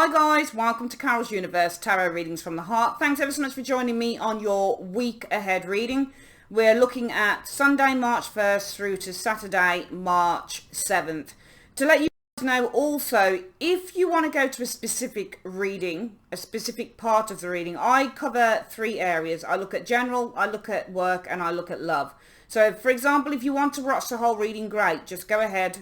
Hi guys, welcome to Carol's Universe Tarot Readings from the Heart. Thanks ever so much for joining me on your week ahead reading. We're looking at Sunday, March 1st through to Saturday, March 7th. To let you guys know also, if you want to go to a specific reading, a specific part of the reading, I cover three areas. I look at general, I look at work, and I look at love. So for example, if you want to watch the whole reading, great. Just go ahead,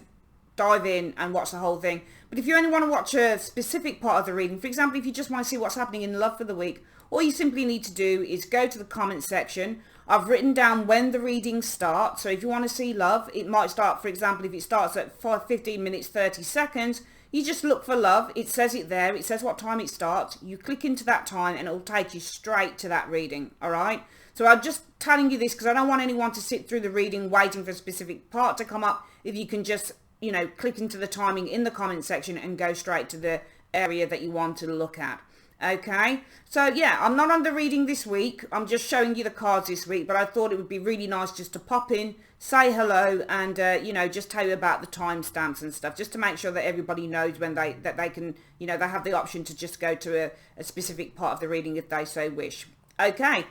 dive in and watch the whole thing. But if you only want to watch a specific part of the reading, for example, if you just want to see what's happening in love for the week, all you simply need to do is go to the comment section. I've written down when the readings start. So if you want to see love, it might start, for example, if it starts at 15 minutes 30 seconds, you just look for love. It says it there. It says what time it starts. You click into that time and it will take you straight to that reading. All right. So I'm just telling you this because I don't want anyone to sit through the reading waiting for a specific part to come up. If you can just, you know, click into the timing in the comment section and go straight to the area that you want to look at. Okay, so yeah, I'm not on the reading this week. I'm just showing you the cards this week, but I thought it would be really nice just to pop in, say hello, and you know, just tell you about the timestamps and stuff, just to make sure that everybody knows when they can, you know, they have the option to just go to a specific part of the reading if they so wish. Okay.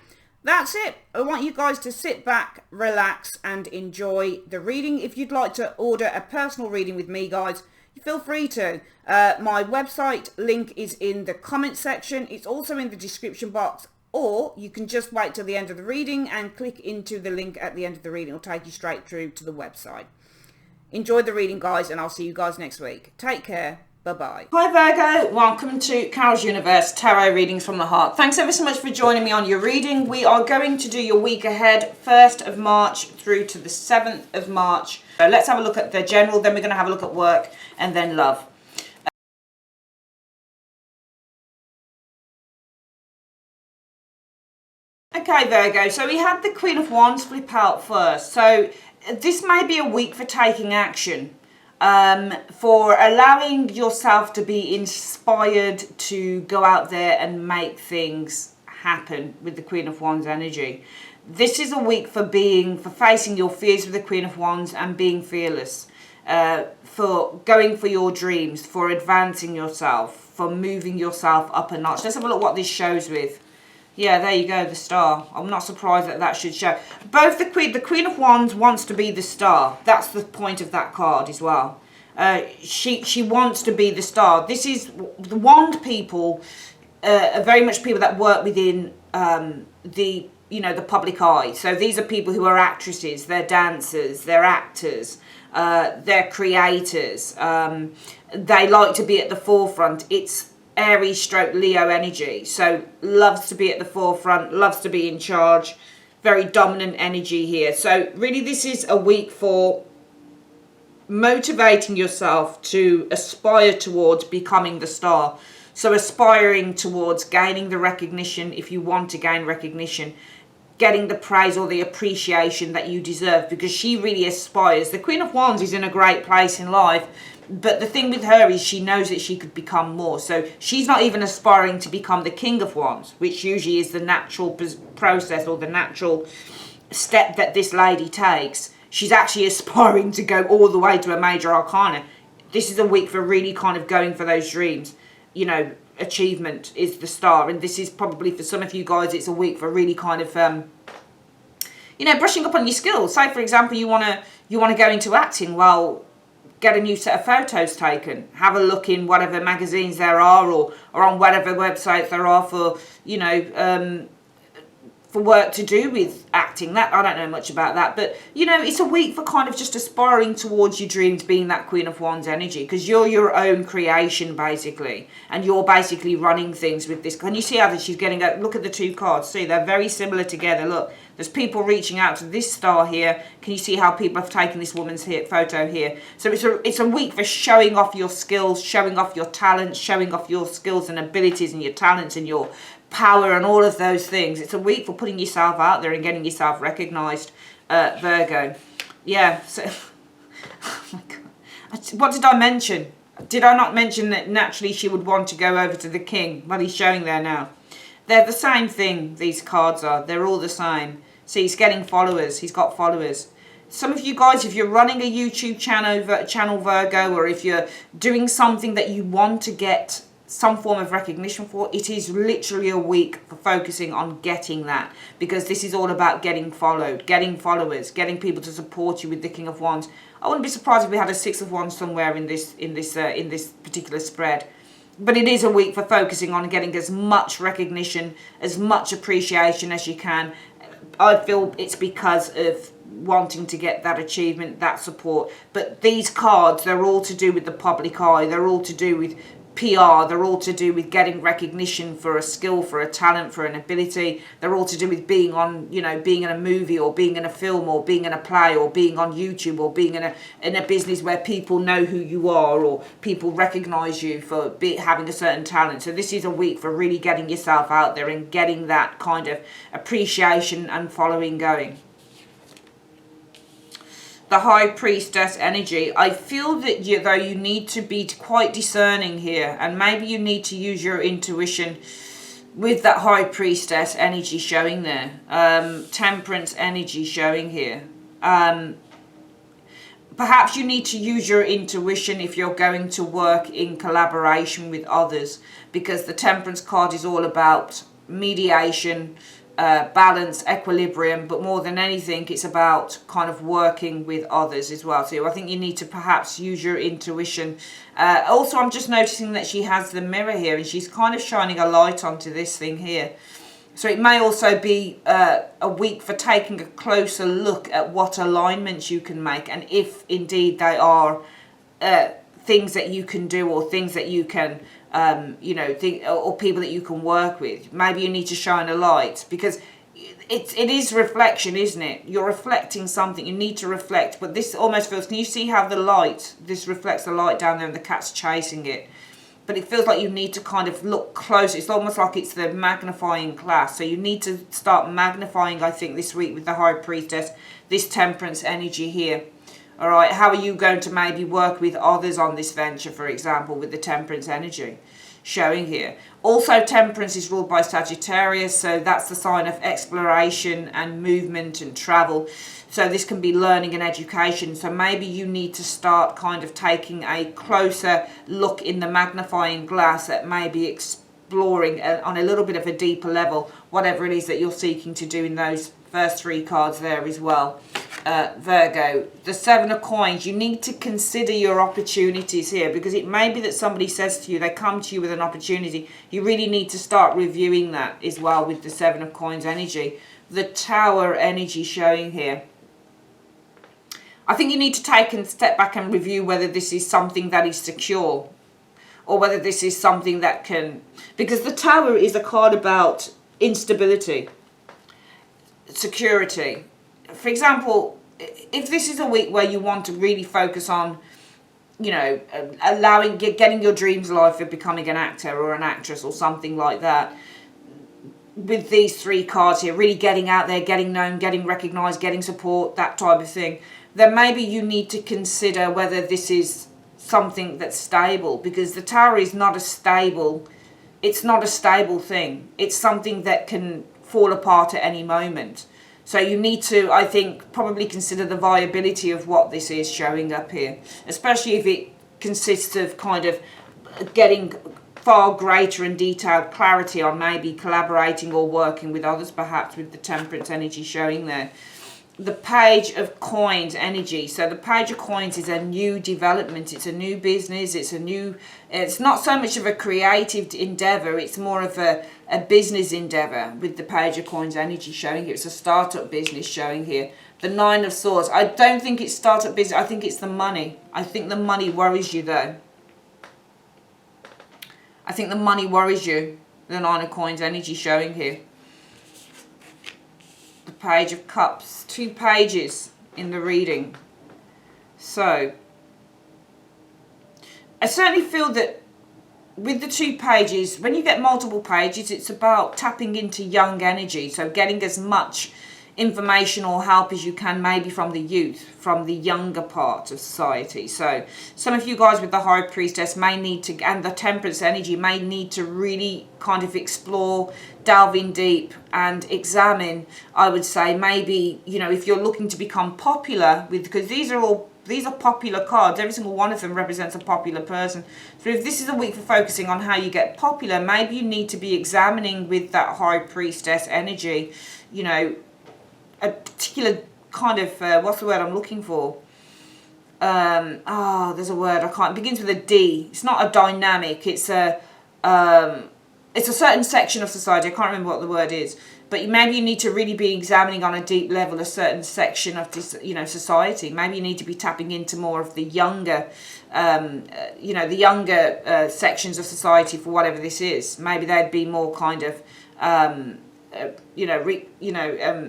That's it. I want you guys to sit back, relax, and enjoy the reading. If you'd like to order a personal reading with me, guys, feel free to. My website link is in the comment section. It's also in the description box. Or you can just wait till the end of the reading and click into the link at the end of the reading. It'll take you straight through to the website. Enjoy the reading, guys, and I'll see you guys next week. Take care. Bye-bye. Hi Virgo, welcome to Carol's Universe Tarot Readings from the Heart. Thanks ever so much for joining me on your reading. We are going to do your week ahead, 1st of March through to the 7th of March. So let's have a look at the general, then we're going to have a look at work and then love. Okay Virgo, so we had the Queen of Wands flip out first. So this may be a week for taking action. For allowing yourself to be inspired to go out there and make things happen with the Queen of Wands energy. This is a week for facing your fears with the Queen of Wands and being fearless, for going for your dreams, for advancing yourself, for moving yourself up a notch. Let's have a look what this shows with. Yeah, there you go, the Star. I'm not surprised that that should show. Both the Queen of Wands wants to be the Star. That's the point of that card as well. She wants to be the Star. This is, the Wand people are very much people that work within the public eye. So these are people who are actresses, they're dancers, they're actors, they're creators. They like to be at the forefront. It's Aries stroke Leo energy, so loves to be at the forefront, loves to be in charge, very dominant energy here. So really this is a week for motivating yourself to aspire towards becoming the Star. So aspiring towards gaining the recognition, if you want to gain recognition, getting the praise or the appreciation that you deserve, because she really aspires. The Queen of Wands is in a great place in life, but the thing with her is she knows that she could become more. So she's not even aspiring to become the King of Wands, which usually is the natural process or the natural step that this lady takes. She's actually aspiring to go all the way to a major arcana. This is a week for really kind of going for those dreams. You know, achievement is the Star, and this is probably for some of you guys, it's a week for really kind of brushing up on your skills. Say for example you want to go into acting. Well, get a new set of photos taken, have a look in whatever magazines there are, or on whatever websites there are for, you know, for work to do with acting. That I don't know much about that, but you know, it's a week for kind of just aspiring towards your dreams, being that Queen of Wands energy, because you're your own creation basically, and you're basically running things with this. Can you see how she's getting a look at the two cards? See, they're very similar together. Look, there's people reaching out to this Star here. Can you see how people have taken this woman's photo here? So it's a week for showing off your skills, showing off your talents, showing off your skills and abilities and your talents and your power and all of those things. It's a week for putting yourself out there and getting yourself recognized, Virgo. Yeah, so oh my God. What did I mention? Did I not mention that naturally she would want to go over to the King? Well, he's showing there now. They're the same thing, these cards are. They're all the same. See, he's getting followers. He's got followers. Some of you guys, if you're running a YouTube channel Virgo, or if you're doing something that you want to get some form of recognition for, it is literally a week for focusing on getting that, because this is all about getting followed, getting followers, getting people to support you with the King of Wands. I wouldn't be surprised if we had a Six of Wands somewhere in this particular spread. But it is a week for focusing on getting as much recognition, as much appreciation as you can. I feel it's because of wanting to get that achievement, that support. But these cards, they're all to do with the public eye. They're all to do with PR. They're all to do with getting recognition for a skill, for a talent, for an ability. They're all to do with being on, being in a movie, or being in a film, or being in a play, or being on YouTube, or being in a business where people know who you are, or people recognize you for having a certain talent. So this is a week for really getting yourself out there and getting that kind of appreciation and following going. The High Priestess energy. I feel that you need to be quite discerning here, and maybe you need to use your intuition with that High Priestess energy showing there. Temperance energy showing here. Perhaps you need to use your intuition if you're going to work in collaboration with others, because the Temperance card is all about mediation, balance, equilibrium, but more than anything it's about kind of working with others as well. So I think you need to perhaps use your intuition. Also, I'm just noticing that she has the mirror here, and she's kind of shining a light onto this thing here. So it may also be a week for taking a closer look at what alignments you can make, and if indeed they are things that you can do, or things that you can or people that you can work with. Maybe you need to shine a light, because it is reflection, isn't it? You're reflecting something. You need to reflect. But this almost feels, can you see how this reflects the light down there and the cat's chasing it? But it feels like you need to kind of look close. It's almost like it's the magnifying glass. So you need to start magnifying, I think, this week with the High Priestess, this Temperance energy here. All right, how are you going to maybe work with others on this venture, for example, with the Temperance energy showing here? Also, Temperance is ruled by Sagittarius, so that's the sign of exploration and movement and travel. So this can be learning and education. So maybe you need to start kind of taking a closer look in the magnifying glass at maybe exploring on a little bit of a deeper level, whatever it is that you're seeking to do in those first three cards there as well. Virgo, the Seven of Coins, you need to consider your opportunities here, because it may be that somebody says to you, they come to you with an opportunity. You really need to start reviewing that as well with the Seven of Coins energy. The Tower energy showing here. I think you need to take a step back and review whether this is something that is secure, or whether this is something that can, because the Tower is a card about instability, security. For example, if this is a week where you want to really focus on, getting your dreams alive for becoming an actor or an actress or something like that, with these three cards here, really getting out there, getting known, getting recognized, getting support, that type of thing, then maybe you need to consider whether this is something that's stable, because the Tower is not a stable, it's not a stable thing. It's something that can fall apart at any moment. So you need to, I think, probably consider the viability of what this is showing up here, especially if it consists of kind of getting far greater and detailed clarity on maybe collaborating or working with others, perhaps with the Temperance energy showing there. The Page of Coins energy. So the Page of Coins is a new development. It's a new business. It's not so much of a creative endeavor. It's more of a business endeavor with the Page of Coins energy showing here. It's a startup business showing here. The Nine of Swords. I don't think it's startup business. I think it's the money. I think the money worries you though. I think the money worries you. The Nine of Coins energy showing here. The Page of Cups, 2 pages in the reading. So I certainly feel that with the 2 pages, when you get multiple pages, it's about tapping into young energy. So getting as much information or help as you can, maybe from the youth, from the younger part of society. So some of you guys with the High Priestess may need to, and the Temperance energy, may need to really kind of explore, delve in deep and examine, I would say, maybe, if you're looking to become popular with, because these are all these are popular cards. Every single one of them represents a popular person. So if this is a week for focusing on how you get popular, maybe you need to be examining with that High Priestess energy, you know, a particular kind of, what's the word I'm looking for? There's a word, I can't, it begins with a D. It's not a dynamic, it's a certain section of society. I can't remember what the word is. But maybe you need to really be examining on a deep level a certain section of this, you know, society. Maybe you need to be tapping into more of the younger, sections of society for whatever this is. Maybe they'd be more kind of,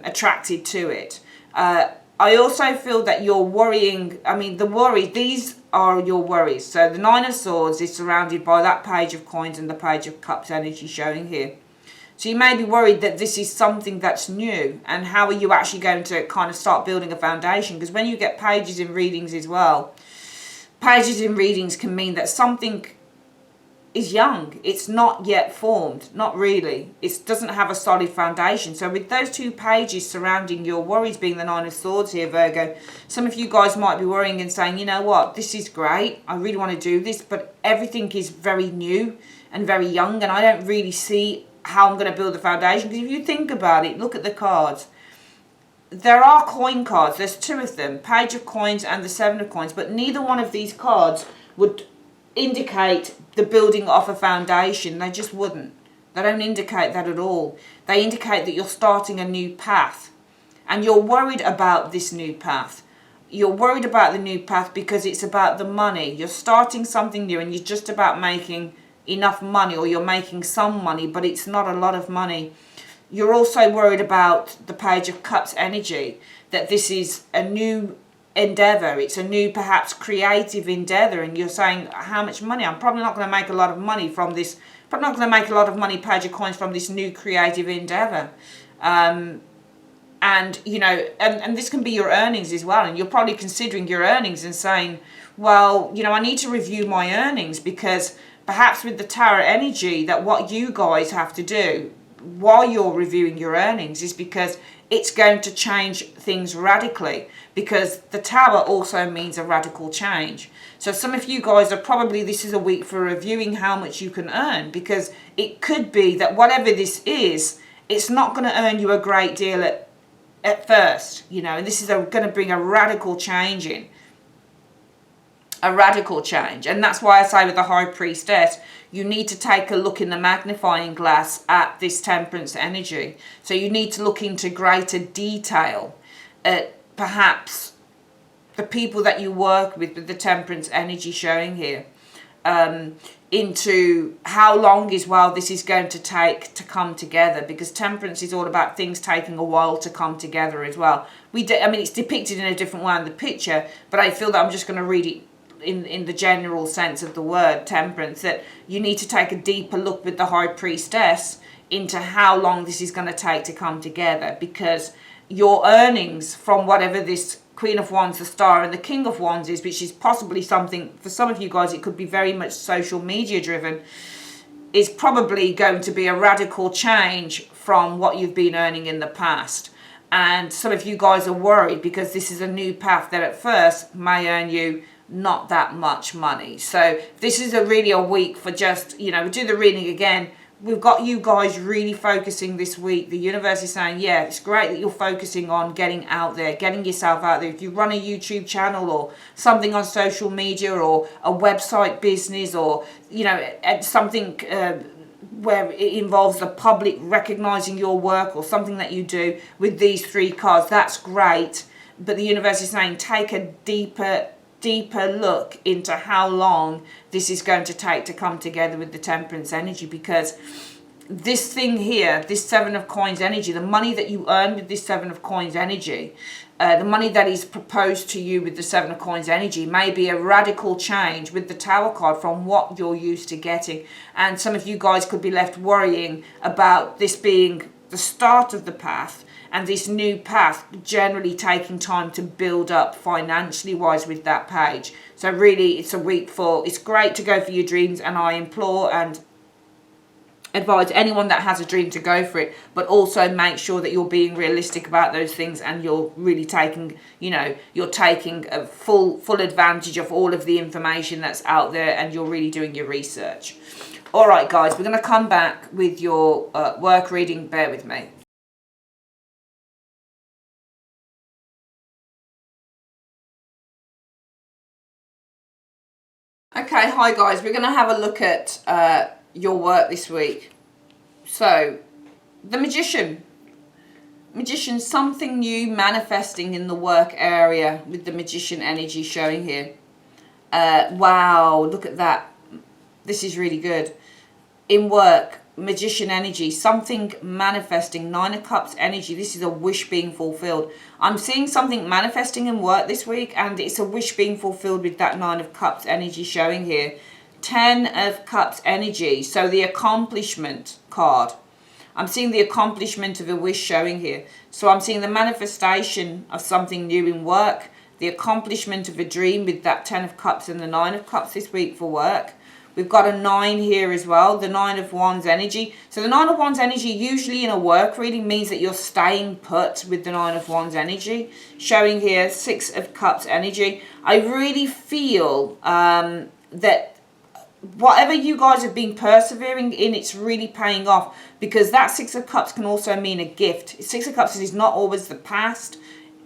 attracted to it. I also feel that you're worrying. I mean, these are your worries. So the Nine of Swords is surrounded by that Page of Coins and the Page of Cups energy showing here. So you may be worried that this is something that's new, and how are you actually going to kind of start building a foundation? Because when you get pages in readings as well, pages in readings can mean that something is young. It's not yet formed. Not really. It doesn't have a solid foundation. So with those two pages surrounding your worries being the Nine of Swords here, Virgo, some of you guys might be worrying and saying, you know what, this is great. I really want to do this, but everything is very new and very young, and I don't really see how I'm going to build the foundation. Because if you think about it, look at the cards. There are coin cards. There's two of them, Page of Coins and the Seven of Coins, but neither one of these cards would indicate the building of a foundation. They just wouldn't. They don't indicate that at all. They indicate that you're starting a new path, and you're worried about this new path. You're worried about the new path because it's about the money. You're starting something new, and you're just about making enough money, or you're making some money, but it's not a lot of money. You're also worried about the Page of Cups energy, that this is a new endeavor. It's a new, perhaps, creative endeavor, and you're saying, how much money? I'm probably not going to make a lot of money from this. Probably not going to make a lot of money, Page of Coins, from this new creative endeavor. And you know, and this can be your earnings as well, and you're probably considering your earnings and saying, well, you know, I need to review my earnings, because perhaps with the Tower energy, that what you guys have to do while you're reviewing your earnings is because it's going to change things radically, because the Tower also means a radical change. So some of you guys are probably, this is a week for reviewing how much you can earn, because it could be that whatever this is, it's not going to earn you a great deal at first, you know, and this is going to bring a radical change in. A radical change. And that's why I say with the High Priestess, you need to take a look in the magnifying glass at this Temperance energy. So you need to look into greater detail at perhaps the people that you work with the Temperance energy showing here, into how long as well this is going to take to come together, because Temperance is all about things taking a while to come together as well. I mean, it's depicted in a different way in the picture, but I feel that I'm just going to read it in the general sense of the word Temperance, that you need to take a deeper look with the High Priestess into how long this is going to take to come together, because your earnings from whatever this Queen of Wands, the Star, and the King of Wands is, which is possibly something, for some of you guys, it could be very much social media driven, is probably going to be a radical change from what you've been earning in the past. And some of you guys are worried because this is a new path that at first may earn you not that much money. So this is really a week for just, you know, we'll do the reading again. We've got you guys really focusing this week. The universe is saying, yeah, it's great that you're focusing on getting out there, getting yourself out there. If you run a YouTube channel or something on social media or a website business, or, you know, something where it involves the public recognizing your work, or something that you do with these three cards, that's great. But the universe is saying, take a deeper look into how long this is going to take to come together with the Temperance energy, because this thing here, this Seven of Coins energy, the money that you earn with this Seven of Coins energy, the money that is proposed to you with the Seven of Coins energy may be a radical change with the Tower card from what you're used to getting. And some of you guys could be left worrying about this being the start of the path, and this new path generally taking time to build up financially wise with that page. So really, it's a week for, it's great to go for your dreams, and I implore and advise anyone that has a dream to go for it, but also make sure that you're being realistic about those things, and you're really taking, you know, you're taking a full advantage of all of the information that's out there, and you're really doing your research. All right, guys, we're going to come back with your work reading. Bear with me. Okay, hi guys, we're going to have a look at your work this week. So, the Magician, something new manifesting in the work area with the Magician energy showing here. Wow, look at that. This is really good. In work, Magician energy, something manifesting, 9 of Cups energy. This is a wish being fulfilled. I'm seeing something manifesting in work this week, and it's a wish being fulfilled with that 9 of Cups energy showing here. 10 of Cups energy, so the accomplishment card. I'm seeing the accomplishment of a wish showing here. So I'm seeing the manifestation of something new in work, the accomplishment of a dream with that 10 of Cups and the 9 of Cups this week for work. We've got a 9 here as well, the 9 of Wands energy. So the 9 of Wands energy usually in a work reading means that you're staying put with the 9 of Wands energy. Showing here 6 of Cups energy. I really feel that whatever you guys have been persevering in, it's really paying off, because that 6 of Cups can also mean a gift. 6 of Cups is not always the past.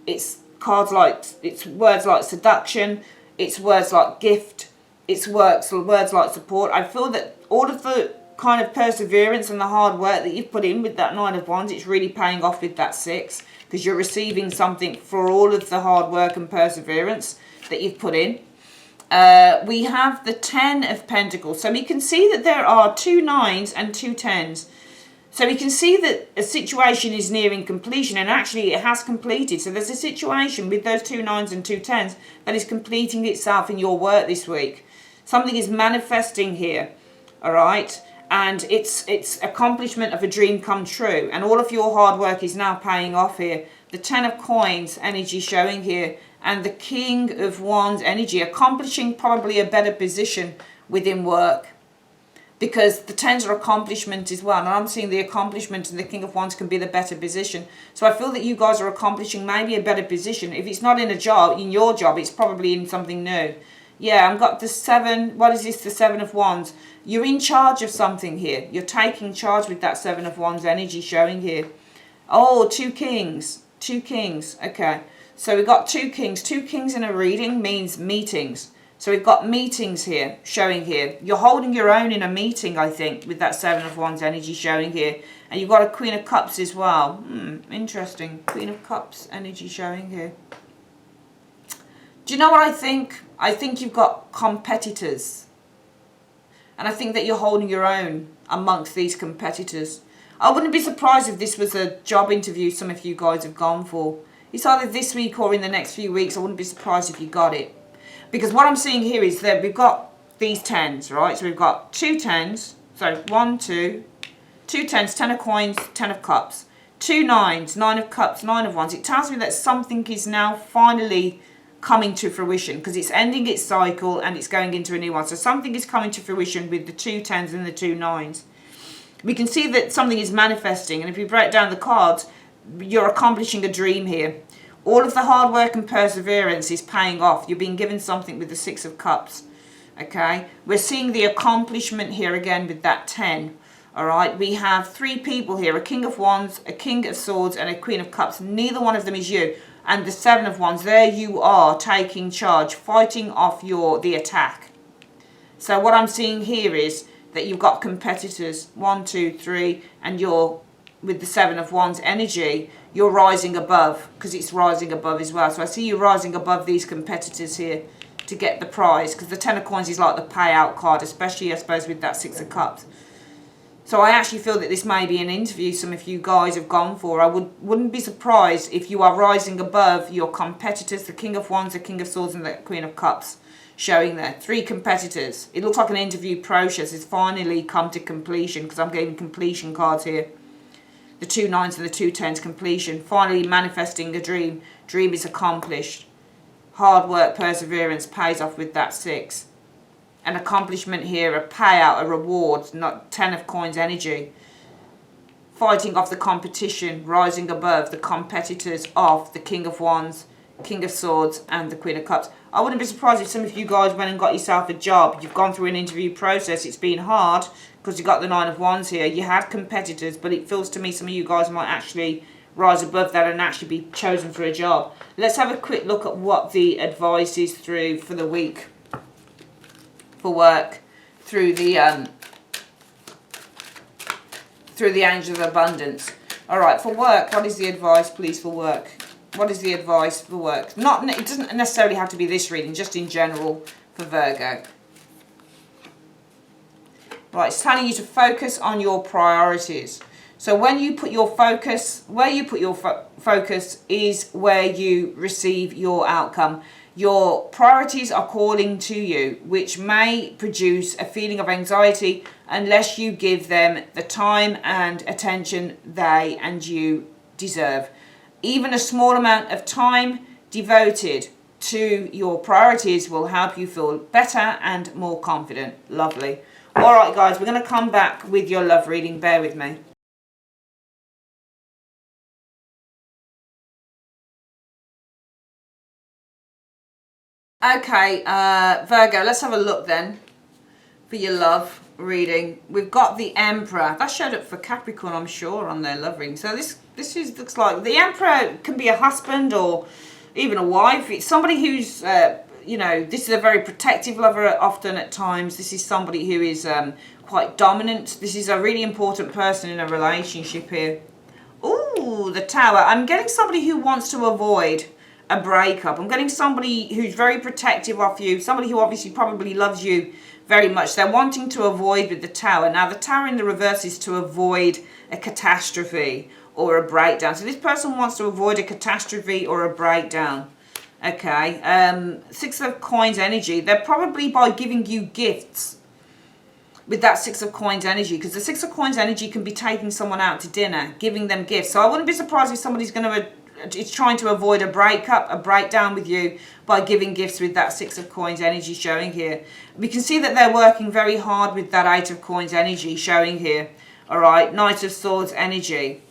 It's words like seduction. It's words like gift. It's words like support. I feel that all of the kind of perseverance and the hard work that you've put in with that 9 of Wands, it's really paying off with that 6, because you're receiving something for all of the hard work and perseverance that you've put in. We have the 10 of Pentacles. So we can see that there are 2 9s and 2 10s. So we can see that a situation is nearing completion, and actually it has completed. So there's a situation with those 2 9s and 2 10s that is completing itself in your work this week. Something is manifesting here, all right? And it's accomplishment of a dream come true. And all of your hard work is now paying off here. The 10 of Coins energy showing here. And the King of Wands energy, accomplishing probably a better position within work, because the 10s are accomplishment as well, and I'm seeing the accomplishment, and the King of Wands can be the better position. So I feel that you guys are accomplishing maybe a better position. If it's not in a job, in your job, it's probably in something new. Yeah, I've got the 7, what is this, the 7 of Wands. You're in charge of something here. You're taking charge with that 7 of Wands energy showing here. Oh, 2 kings, okay. So we've got 2 kings. 2 kings in a reading means meetings. So we've got meetings here, showing here. You're holding your own in a meeting, I think, with that 7 of Wands energy showing here. And you've got a Queen of Cups as well. Interesting. Queen of Cups energy showing here. Do you know what I think? I think you've got competitors. And I think that you're holding your own amongst these competitors. I wouldn't be surprised if this was a job interview some of you guys have gone for. It's either this week or in the next few weeks. I wouldn't be surprised if you got it. Because what I'm seeing here is that we've got these 10s, right? So we've got 2 10s. So 1, 2. 2 10s, 10 of Coins, 10 of Cups. 2 9s, 9 of Cups, 9 of Wands. It tells me that something is now finally coming to fruition, because it's ending its cycle and it's going into a new one. So something is coming to fruition with the 2 10s and the 2 9s. We can see that something is manifesting. And if we break down the cards, you're accomplishing a dream here. All of the hard work and perseverance is paying off. You're being given something with the 6 of Cups. Okay, we're seeing the accomplishment here again with that 10. All right, we have 3 people here, a King of Wands, a King of Swords, and a Queen of Cups. Neither one of them is you. And the 7 of Wands, there you are taking charge, fighting off the attack. So what I'm seeing here is that you've got competitors, 1, 2, 3, and you're with the 7 of Wands energy, you're rising above, because it's rising above as well. So I see you rising above these competitors here to get the prize, because the 10 of Coins is like the payout card, especially I suppose with that 6 of Cups. So I actually feel that this may be an interview some of you guys have gone for. I wouldn't be surprised if you are rising above your competitors, the King of Wands, the King of Swords, and the Queen of Cups showing there. 3 competitors. It looks like an interview process has finally come to completion, because I'm getting completion cards here. The 2 9s and the 2 10s, completion. Finally manifesting a dream. Dream is accomplished. Hard work, perseverance pays off with that 6. an accomplishment here, a payout, a reward, not 10 of coins energy. Fighting off the competition, rising above the competitors of the King of Wands, King of Swords and the Queen of Cups. I wouldn't be surprised if some of you guys went and got yourself a job. You've gone through an interview process. It's been hard because you got the Nine of Wands here. You had competitors, but it feels to me some of you guys might actually rise above that and actually be chosen for a job. Let's have a quick look at what the advice is through for the week for work through the Angel of Abundance. All right, for work, what is the advice, please, for work? What is the advice for work? It doesn't necessarily have to be this reading, just in general for Virgo. Right, it's telling you to focus on your priorities. So when you put your focus, where you put your focus is where you receive your outcome. Your priorities are calling to you, which may produce a feeling of anxiety unless you give them the time and attention they and you deserve. Even a small amount of time devoted to your priorities will help you feel better and more confident. Lovely. All right, guys, we're going to come back with your love reading. Bear with me. Okay, Virgo, let's have a look then for your love reading. We've got the Emperor. That showed up for Capricorn, I'm sure, on their love reading. So this looks like the Emperor can be a husband or even a wife. It's somebody who's, you know, this is a very protective lover often at times. This is somebody who is quite dominant. This is a really important person in a relationship here. Ooh, the Tower. I'm getting somebody who wants to avoid a breakup. I'm getting somebody who's very protective of you, somebody who obviously probably loves you very much. They're wanting to avoid with the Tower. Now, the Tower in the reverse is to avoid a catastrophe or a breakdown. So this person wants to avoid a catastrophe or a breakdown. Okay, Six of Coins energy. They're probably by giving you gifts with that Six of Coins energy, because the Six of Coins energy can be taking someone out to dinner, giving them gifts. So I wouldn't be surprised if somebody's going to it's trying to avoid a breakup, a breakdown with you by giving gifts with that Six of Coins energy showing here. We can see that they're working very hard with that Eight of Coins energy showing here. All right, Knight of Swords energy.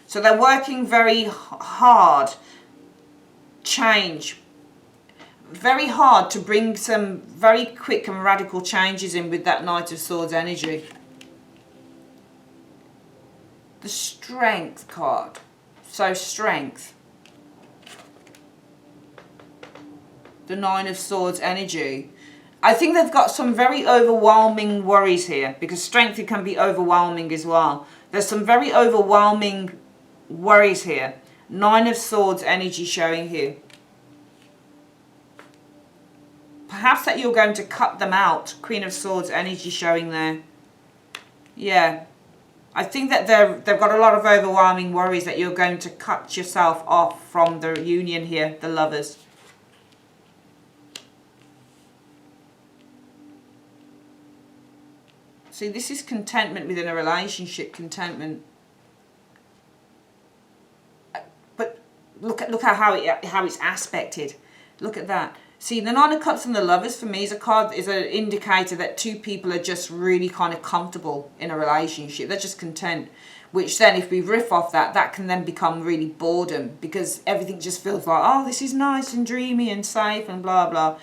So they're working very hard, very hard to bring some very quick and radical changes in with that Knight of Swords energy. The Strength card. So Strength. The Nine of Swords energy. I think they've got some very overwhelming worries here, because Strength, it can be overwhelming as well. There's some very overwhelming worries here. Nine of Swords energy showing here. Perhaps that you're going to cut them out. Queen of Swords energy showing there. Yeah. I think that they've got a lot of overwhelming worries that you're going to cut yourself off from the union here, the Lovers. See, this is contentment within a relationship, contentment. But look at how it's aspected. Look at that. See, the Nine of Cups and the Lovers for me is an indicator that two people are just really kind of comfortable in a relationship. They're just content. Which then, if we riff off that, that can then become really boredom, because everything just feels like, oh, this is nice and dreamy and safe and blah blah.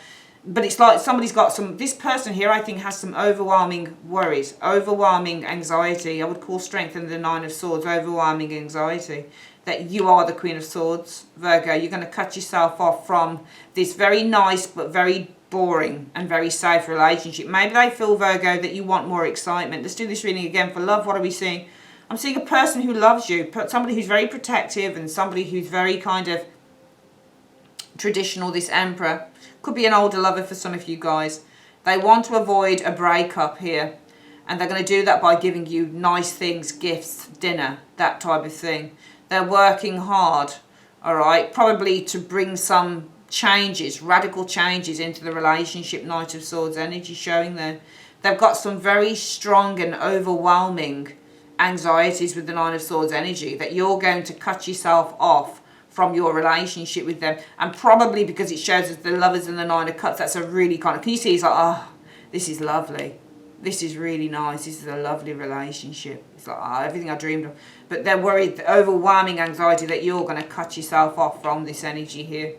But it's like somebody's got this person here, I think, has some overwhelming worries, overwhelming anxiety. I would call Strength and the Nine of Swords overwhelming anxiety. That you are the Queen of Swords, Virgo. You're going to cut yourself off from this very nice but very boring and very safe relationship. Maybe they feel, Virgo, that you want more excitement. Let's do this reading again for love. What are we seeing? I'm seeing a person who loves you, somebody who's very protective and somebody who's very kind of traditional, this Emperor. Could be an older lover for some of you guys. They want to avoid a breakup here. And they're going to do that by giving you nice things, gifts, dinner, that type of thing. They're working hard, all right, probably to bring some changes, radical changes into the relationship. Knight of Swords energy showing there. They've got some very strong and overwhelming anxieties with the Nine of Swords energy that you're going to cut yourself off from your relationship with them. And probably because it shows us the Lovers and the Nine of Cups, that's a really kind of, can you see, it's like, oh, This is lovely. This is really nice. This is a lovely relationship. It's like everything I dreamed of. But they're worried, the overwhelming anxiety that you're going to cut yourself off from this energy here.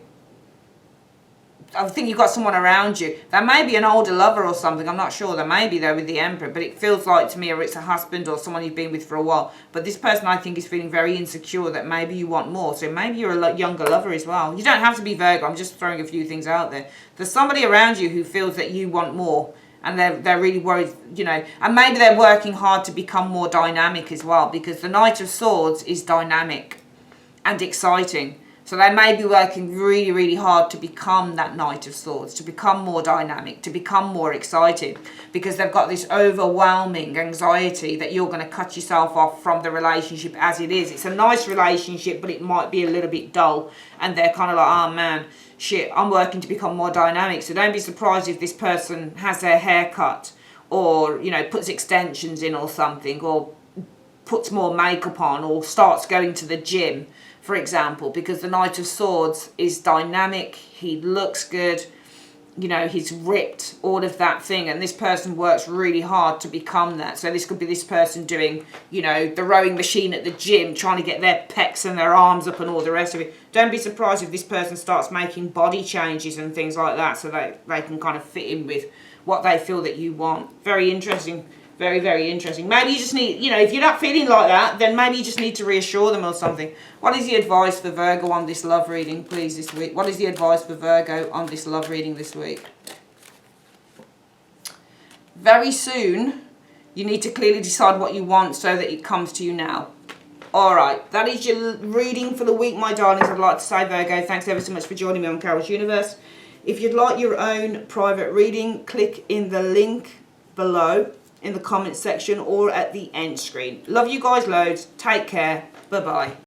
I think you've got someone around you. There may be an older lover or something. I'm not sure. There may be there with the Emperor. But it feels like to me, or it's a husband or someone you've been with for a while. But this person, I think, is feeling very insecure that maybe you want more. So maybe you're a younger lover as well. You don't have to be Virgo. I'm just throwing a few things out there. There's somebody around you who feels that you want more. And they're really worried, you know. And maybe they're working hard to become more dynamic as well. Because the Knight of Swords is dynamic and exciting. So they may be working really, really hard to become that Knight of Swords, to become more dynamic, to become more excited, because they've got this overwhelming anxiety that you're going to cut yourself off from the relationship as it is. It's a nice relationship, but it might be a little bit dull. And they're kind of like, oh man, shit, I'm working to become more dynamic. So don't be surprised if this person has their hair cut, or, you know, puts extensions in or something, or puts more makeup on, or starts going to the gym, for example, because the Knight of Swords is dynamic, he looks good, you know, he's ripped, all of that thing, and this person works really hard to become that. So this could be this person doing, you know, the rowing machine at the gym, trying to get their pecs and their arms up and all the rest of it. Don't be surprised if this person starts making body changes and things like that, so they can kind of fit in with what they feel that you want. Very interesting. Very, very interesting. Maybe you just need, you know, if you're not feeling like that, then maybe you just need to reassure them or something. What is the advice for Virgo on this love reading, please, this week? What is the advice for Virgo on this love reading this week? Very soon, you need to clearly decide what you want so that it comes to you now. All right, that is your reading for the week, my darlings. I'd like to say, Virgo, thanks ever so much for joining me on Carol's Universe. If you'd like your own private reading, click in the link below in the comment section or at the end screen. Love you guys loads. Take care. Bye-bye.